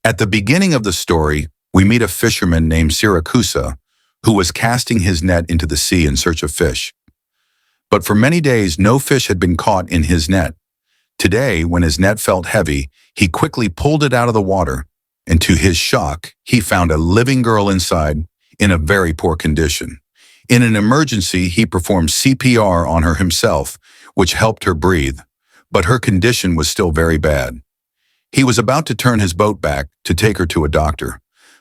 At the beginning of the story, we meet a fisherman named Siracusa who was casting his net into the sea in search of fish. But for many days, no fish had been caught in his net. Today, when his net felt heavy, he quickly pulled it out of the water, and to his shock, he found a living girl inside in a very poor condition. In an emergency, he performed CPR on her himself, which helped her breathe, but her condition was still very bad. He was about to turn his boat back to take her to a doctor,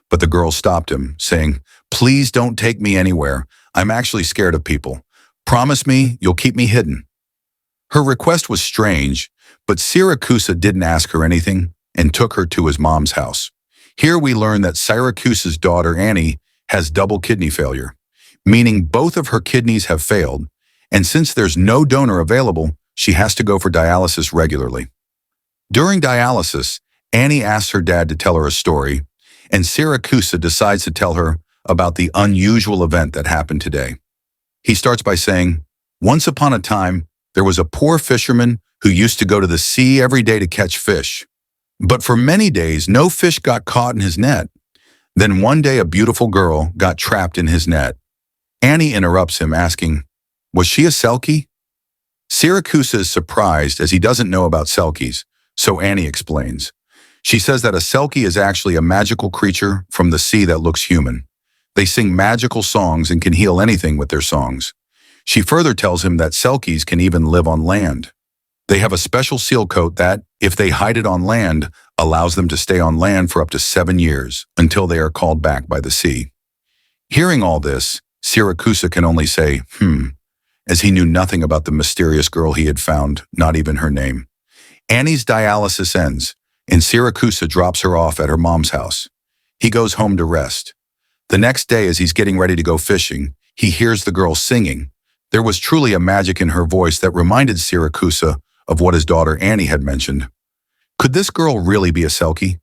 but the girl stopped him, saying, "Please don't take me anywhere. I'm actually scared of people. Promise me you'll keep me hidden." Her request was strange, but Siracusa didn't ask her anything and took her to his mom's house. Here we learn that Siracusa's daughter Annie has double kidney failure, meaning both of her kidneys have failed, and since there's no donor available, she has to go for dialysis regularly. During dialysis, Annie asks her dad to tell her a story, and Siracusa decides to tell her about the unusual event that happened today. He starts by saying, "Once upon a time, there was a poor fisherman who used to go to the sea every day to catch fish. But for many days, no fish got caught in his net. Then one day, a beautiful girl got trapped in his net." Annie interrupts him, asking, "Was she a selkie?" Siracusa is surprised as he doesn't know about selkies, so Annie explains. She says that a selkie is actually a magical creature from the sea that looks human. They sing magical songs and can heal anything with their songs. She further tells him that selkies can even live on land. They have a special seal coat that, if they hide it on land, allows them to stay on land for up to 7 years until they are called back by the sea. Hearing all this, Siracusa can only say, as he knew nothing about the mysterious girl he had found, not even her name. Annie's dialysis ends, and Siracusa drops her off at her mom's house. He goes home to rest. The next day, as he's getting ready to go fishing, he hears the girl singing. There was truly a magic in her voice that reminded Siracusa of what his daughter Annie had mentioned. Could this girl really be a selkie?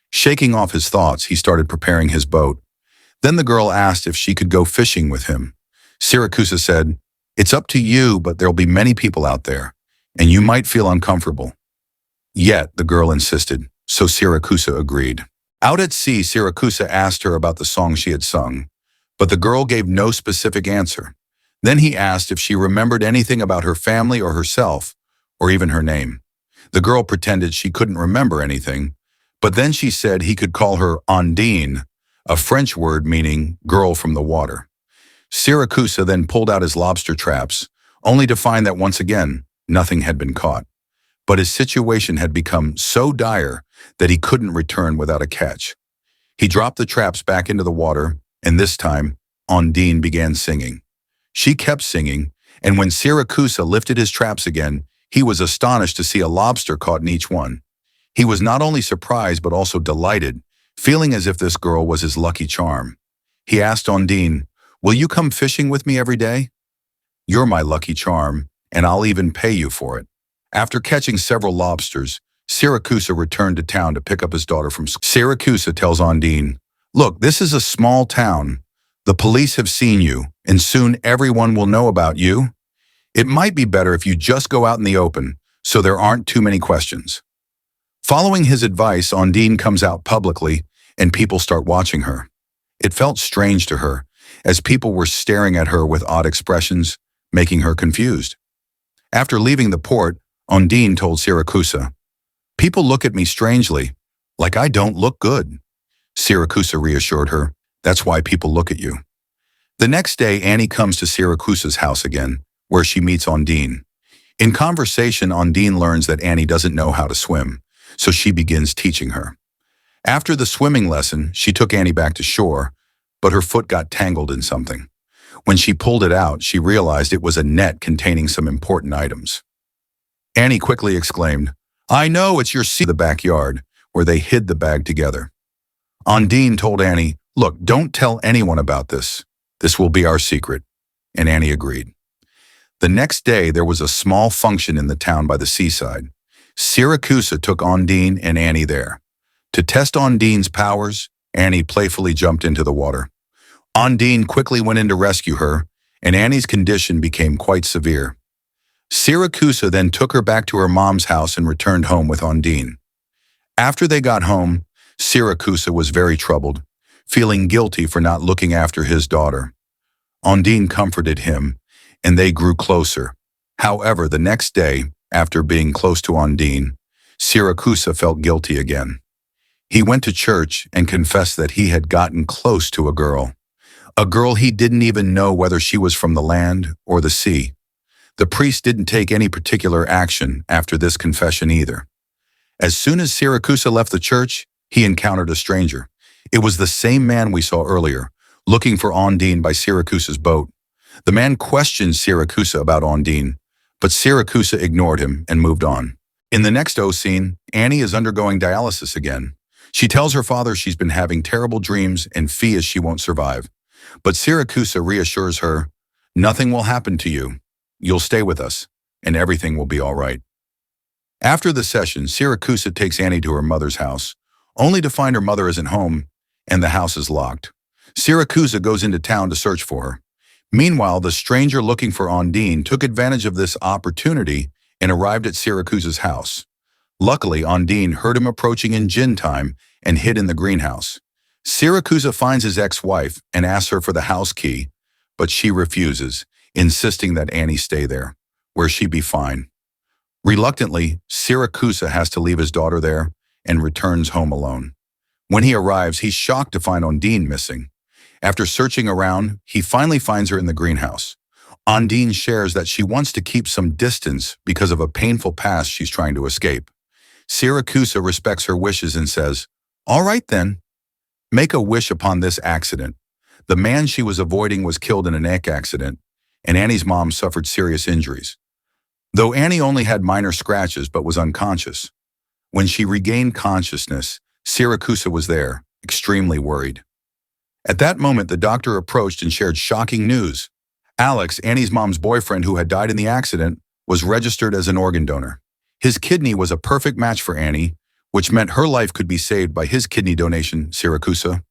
Shaking off his thoughts, he started preparing his boat. Then the girl asked if she could go fishing with him. Siracusa said, "It's up to you, but there'll be many people out there, and you might feel uncomfortable." Yet, the girl insisted, so Siracusa agreed. Out at sea, Siracusa asked her about the song she had sung, but the girl gave no specific answer. Then he asked if she remembered anything about her family or herself, or even her name. The girl pretended she couldn't remember anything, but then she said he could call her Ondine, a French word meaning girl from the water. Siracusa then pulled out his lobster traps, only to find that once again, nothing had been caught. But his situation had become so dire that he couldn't return without a catch. He dropped the traps back into the water, and this time, Ondine began singing. She kept singing, and when Siracusa lifted his traps again, he was astonished to see a lobster caught in each one. He was not only surprised but also delighted, feeling as if this girl was his lucky charm. He asked Ondine, "Will you come fishing with me every day? You're my lucky charm, and I'll even pay you for it." After catching several lobsters, Siracusa returned to town to pick up his daughter from school. Siracusa tells Ondine, "Look, this is a small town. The police have seen you, and soon everyone will know about you. It might be better if you just go out in the open, so there aren't too many questions." Following his advice, Ondine comes out publicly, and people start watching her. It felt strange to her, as people were staring at her with odd expressions, making her confused. After leaving the port, Ondine told Siracusa, "People look at me strangely, like I don't look good." Siracusa reassured her, "That's why people look at you." The next day, Annie comes to Siracusa's house again, where she meets Ondine. In conversation, Ondine learns that Annie doesn't know how to swim, so she begins teaching her. After the swimming lesson, she took Annie back to shore, but her foot got tangled in something. When she pulled it out, she realized it was a net containing some important items. Annie quickly exclaimed, "I know, it's your sea," in the backyard, where they hid the bag together. Ondine told Annie, "Look, don't tell anyone about this. This will be our secret," and Annie agreed. The next day, there was a small function in the town by the seaside. Siracusa took Ondine and Annie there. To test Ondine's powers, Annie playfully jumped into the water. Ondine quickly went in to rescue her, and Annie's condition became quite severe. Siracusa then took her back to her mom's house and returned home with Ondine. After they got home, Siracusa was very troubled, feeling guilty for not looking after his daughter. Ondine comforted him, and they grew closer. However, the next day, after being close to Ondine, Siracusa felt guilty again. He went to church and confessed that he had gotten close to a girl he didn't even know whether she was from the land or the sea. The priest didn't take any particular action after this confession either. As soon as Siracusa left the church, he encountered a stranger. It was the same man we saw earlier, looking for Ondine by Siracusa's boat. The man questioned Siracusa about Ondine, but Siracusa ignored him and moved on. In the next scene, Annie is undergoing dialysis again. She tells her father she's been having terrible dreams and fears she won't survive. But Siracusa reassures her, "Nothing will happen to you. You'll stay with us, and everything will be all right." After the session, Siracusa takes Annie to her mother's house, only to find her mother isn't home, and the house is locked. Siracusa goes into town to search for her. Meanwhile, the stranger looking for Ondine took advantage of this opportunity and arrived at Siracusa's house. Luckily, Ondine heard him approaching in gin time and hid in the greenhouse. Siracusa finds his ex-wife and asks her for the house key, but she refuses, insisting that Annie stay there, where she'd be fine. Reluctantly, Siracusa has to leave his daughter there and returns home alone. When he arrives, he's shocked to find Ondine missing. After searching around, he finally finds her in the greenhouse. Ondine shares that she wants to keep some distance because of a painful past she's trying to escape. Siracusa respects her wishes and says, "All right then. Make a wish upon this accident." The man she was avoiding was killed in an egg accident, and Annie's mom suffered serious injuries. Though Annie only had minor scratches but was unconscious. When she regained consciousness, Siracusa was there, extremely worried. At that moment, the doctor approached and shared shocking news. Alex, Annie's mom's boyfriend who had died in the accident, was registered as an organ donor. His kidney was a perfect match for Annie, which meant her life could be saved by his kidney donation. Siracusa,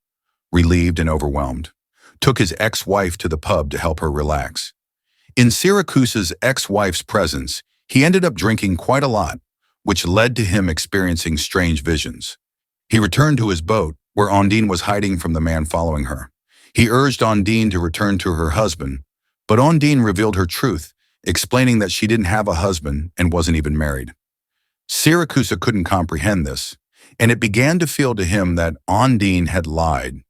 relieved and overwhelmed, took his ex-wife to the pub to help her relax. In Siracusa's ex-wife's presence, he ended up drinking quite a lot, which led to him experiencing strange visions. He returned to his boat, where Ondine was hiding from the man following her. He urged Ondine to return to her husband, but Ondine revealed her truth, explaining that she didn't have a husband and wasn't even married. Siracusa couldn't comprehend this, and it began to feel to him that Ondine had lied.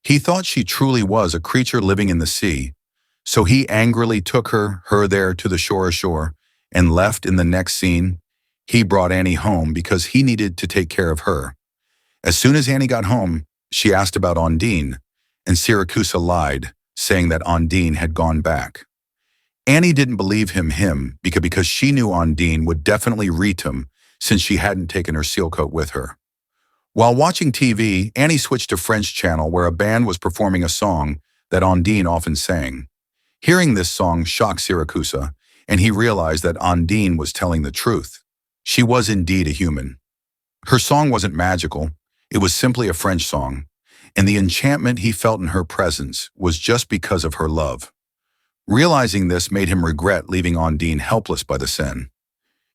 He thought she truly was a creature living in the sea, so he angrily took her there to the shore and left. In the next scene, he brought Annie home because he needed to take care of her. As soon as Annie got home, she asked about Ondine, and Siracusa lied, saying that Ondine had gone back. Annie didn't believe him because she knew Ondine would definitely reach him since she hadn't taken her seal coat with her. While watching TV, Annie switched to French channel where a band was performing a song that Ondine often sang. Hearing this song shocked Siracusa, and he realized that Ondine was telling the truth. She was indeed a human. Her song wasn't magical, it was simply a French song, and the enchantment he felt in her presence was just because of her love. Realizing this made him regret leaving Ondine helpless by the Seine.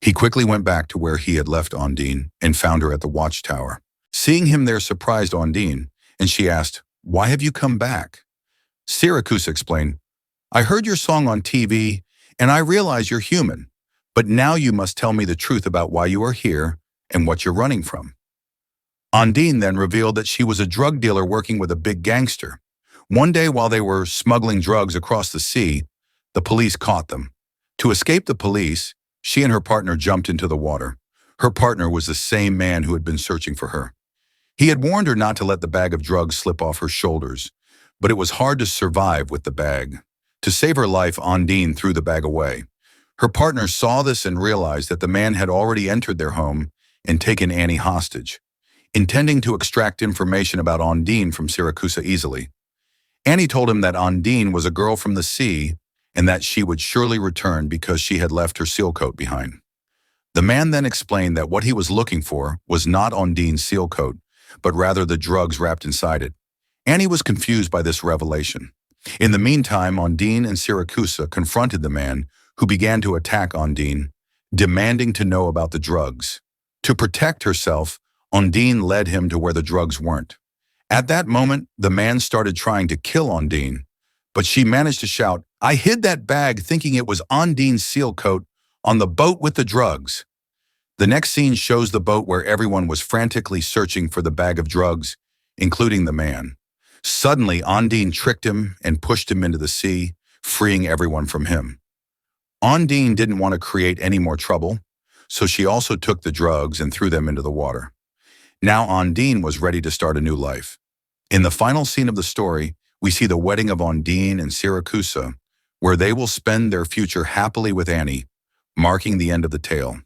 He quickly went back to where he had left Ondine and found her at the watchtower. Seeing him there surprised Ondine, and she asked, "Why have you come back?" Siracusa explained, "I heard your song on TV, and I realize you're human, but now you must tell me the truth about why you are here and what you're running from." Ondine then revealed that she was a drug dealer working with a big gangster. One day while they were smuggling drugs across the sea, the police caught them. To escape the police, she and her partner jumped into the water. Her partner was the same man who had been searching for her. He had warned her not to let the bag of drugs slip off her shoulders, but it was hard to survive with the bag. To save her life, Ondine threw the bag away. Her partner saw this and realized that the man had already entered their home and taken Annie hostage, intending to extract information about Ondine from Siracusa easily. Annie told him that Ondine was a girl from the sea and that she would surely return because she had left her seal coat behind. The man then explained that what he was looking for was not Ondine's seal coat, but rather the drugs wrapped inside it. Annie was confused by this revelation. In the meantime, Ondine and Siracusa confronted the man, who began to attack Ondine, demanding to know about the drugs. To protect herself, Ondine led him to where the drugs weren't. At that moment, the man started trying to kill Ondine, but she managed to shout, "I hid that bag thinking it was Ondine's seal coat on the boat with the drugs." The next scene shows the boat where everyone was frantically searching for the bag of drugs, including the man. Suddenly, Ondine tricked him and pushed him into the sea, freeing everyone from him. Ondine didn't want to create any more trouble, so she also took the drugs and threw them into the water. Now Ondine was ready to start a new life. In the final scene of the story, we see the wedding of Ondine and Siracusa, where they will spend their future happily with Annie, marking the end of the tale.